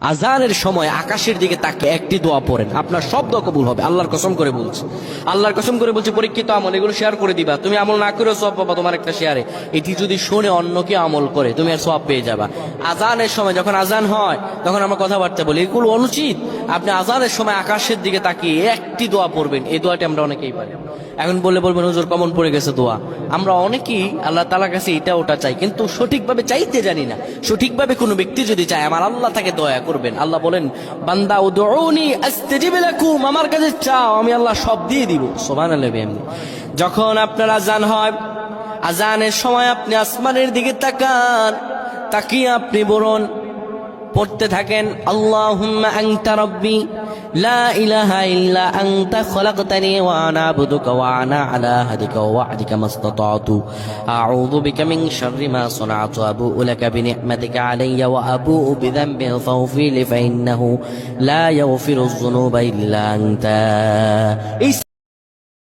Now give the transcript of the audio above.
আজানের সময় আকাশের দিকে তাকে একটি দোয়া পড়েন, আপনার সব দোয়া কবুল হবে। আল্লাহর কসম করে বলছি, আল্লাহর কসম করে বলছি, পরীক্ষিত আমল এগুলো শেয়ার করে দিবা। তুমি আমল না করেও সব পাবা তোমার একটা শেয়ারে। এটি যদি শুনে অন্যকে আমল করে তুমি আর সব পেয়ে যাবা। আজানের সময় যখন আজান হয় তখন আমরা কথাবার্তা বলি, এগুলো অনুচিত। আপনি আজানের সময় আকাশের দিকে তাকিয়ে একটি দোয়া পড়বেন। এই দোয়াটি আমরা অনেকেই পারি। এখন বলবেন হুজুর কমন পড়ে গেছে দোয়া। আমরা অনেকেই আল্লাহ তাআলার কাছে এটা ওটা চাই, কিন্তু সঠিকভাবে চাইতে জানি না। সঠিকভাবে কোনো ব্যক্তি যদি চায় আমার আল্লাহ তাকে দয়া করবেন। আল্লাহ বলেন, বান্দা উদউনি আস্তাজিব লাকুম, আমার কাছে চাও আমি আল্লাহ সব দিয়ে দিব। সুবহানাল্লাহ। যখন আপনার আজান হয়, আজানের সময় আপনি আসমানের দিকে তাকান, তাকিয়ে আপনি বলুন, পড়তে থাকেন, আল্লাহুম্মা আনতা রাব্বি লা ইলাহা ইল্লা আনতা খলাকতানি ওয়া আনা আবদুকা ওয়া আনা আলা আহদিকা ওয়া ওয়া'দিকা মাসতাতা'তু আউযু বিকা মিন শাররি মা সানা'তু আবু'ু লাকা বিনি'মাতিকা আলাইয়া ওয়া আবু'ু বিযানবি ফাগফির লি ফাইন্নাহু লা ইয়াগফিরুয যুনুবা ইল্লা আনতা।